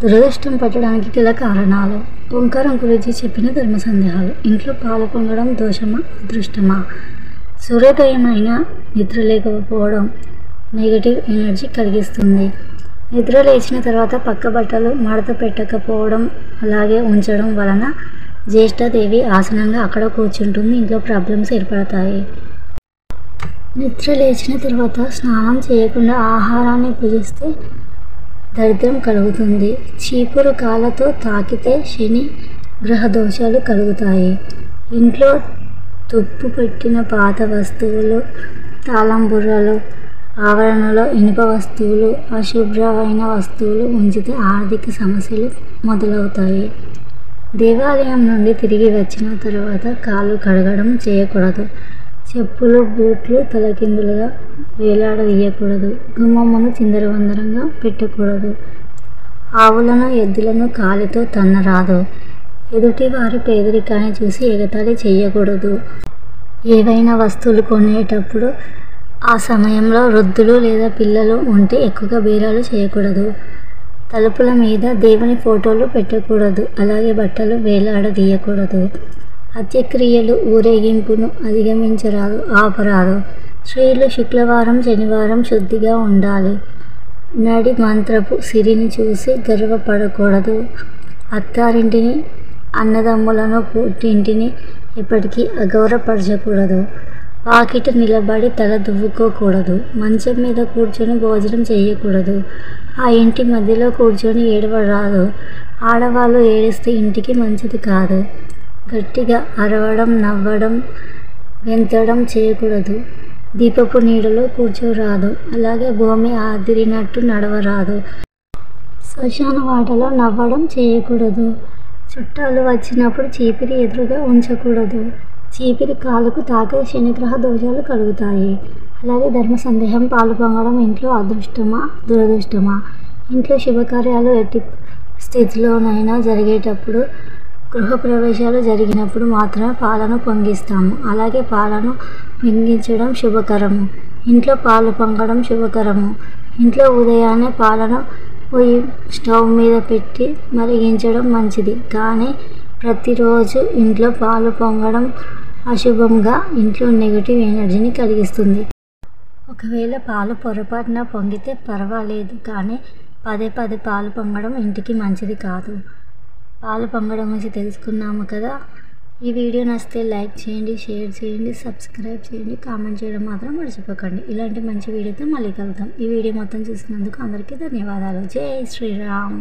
దురదృష్టం పట్టడానికి గల కారణాలు. ఓంకారం గురించి చెప్పిన ధర్మ సందేహాలు. ఇంట్లో పాలు పొంగడం దోషమా అదృష్టమా? సూర్యోదయమైన నిద్ర లేకపోవడం నెగటివ్ ఎనర్జీ కలిగిస్తుంది. నిద్ర లేచిన తర్వాత పక్క బట్టలు మడత పెట్టకపోవడం అలాగే ఉంచడం వలన జ్యేష్ఠాదేవి ఆసనంగా అక్కడ కూర్చుంటుంది. ఇంట్లో ప్రాబ్లమ్స్ ఏర్పడతాయి. నిద్ర లేచిన తర్వాత స్నానం చేయకుండా ఆహారాన్ని భుజిస్తే దరిద్రం కలుగుతుంది. చీపురు కాళ్ళతో తాకితే శని గ్రహ దోషాలు కలుగుతాయి. ఇంట్లో తుప్పు పెట్టిన పాత వస్తువులు, తాళం బుర్రలు, ఆవరణలో ఇనుప వస్తువులు, అశుభ్రమైన వస్తువులు ఉంచితే ఆర్థిక సమస్యలు మొదలవుతాయి. దేవాలయం నుండి తిరిగి వచ్చిన తర్వాత కాళ్ళు కడగడం చేయకూడదు. చెప్పులు, బూట్లు తలకిందులుగా వేలాడదీయకూడదు. గుమ్మమును చిందరవందరంగా పెట్టకూడదు. ఆవులను, ఎద్దులను కాలితో తన్నరాదు. ఎదుటివారి పేదరికాన్ని చూసి ఎగతాళి చేయకూడదు. ఏవైనా వస్తువులు కొనేటప్పుడు ఆ సమయంలో వృద్ధులు లేదా పిల్లలు ఉంటే ఎక్కువగా బేరాలు చేయకూడదు. తలుపుల మీద దేవుని ఫోటోలు పెట్టకూడదు. అలాగే బట్టలు వేలాడదీయకూడదు. హత్యక్రియలు, ఊరేగింపును అధిగమించరాదు, ఆపరాదు. స్త్రీలు శుక్రవారం, శనివారం శుద్ధిగా ఉండాలి. నడి మంత్రపు సిరిని చూసి గర్వపడకూడదు. అత్తారింటిని, అన్నదమ్ములను, పుట్టింటిని ఎప్పటికీ అగౌరవపరచకూడదు. వాకిట నిలబడి తల దువ్వుకోకూడదు. మంచం మీద కూర్చొని భోజనం చేయకూడదు. ఆ ఇంటి మధ్యలో కూర్చొని ఏడవరాదు. ఆడవాళ్ళు ఏడిస్తే ఇంటికి మంచిది కాదు. గట్టిగా అరవడం, నవ్వడం, గెంతడం చేయకూడదు. దీపపు నీడలో కూర్చోరాదు. అలాగే భూమి ఆదిరినట్టు నడవరాదు. శ్మశాన వాటలో నవ్వడం చేయకూడదు. చుట్టాలు వచ్చినప్పుడు చీపిరి ఎదురుగా ఉంచకూడదు. చీపిరి కాలుకు తాకే శనిగ్రహ దోషాలు కలుగుతాయి. అలాగే ధర్మ సందేహం. పాలు పొంగడం ఇంట్లో అదృష్టమా దురదృష్టమా? ఇంట్లో శుభకార్యాలు ఎట్టి స్థితిలోనైనా జరిగేటప్పుడు, గృహప్రవేశాలు జరిగినప్పుడు మాత్రమే పాలను పొంగిస్తాము. అలాగే పాలను పొంగించడం శుభకరము. ఇంట్లో పాలు పొంగడం శుభకరము. ఇంట్లో ఉదయాన్నే పాలను పొయ్యి స్టవ్ మీద పెట్టి మరిగించడం మంచిది. కానీ ప్రతిరోజు ఇంట్లో పాలు పొంగడం అశుభంగా ఇంట్లో నెగటివ్ ఎనర్జీని కలిగిస్తుంది. ఒకవేళ పాలు పొరపాటున పొంగితే పర్వాలేదు, కానీ పదే పదే పాలు పొంగడం ఇంటికి మంచిది కాదు. పాలు పొంగడం గురించి తెలుసుకున్నాము కదా. ఈ వీడియో నచ్చితే లైక్ చేయండి, షేర్ చేయండి, సబ్స్క్రైబ్ చేయండి, కామెంట్ చేయడం మాత్రం మర్చిపోకండి. ఇలాంటి మంచి వీడియోతో మళ్ళీ కలుద్దాం. ఈ వీడియో మొత్తం చూసినందుకు అందరికీ ధన్యవాదాలు. జై శ్రీరామ్.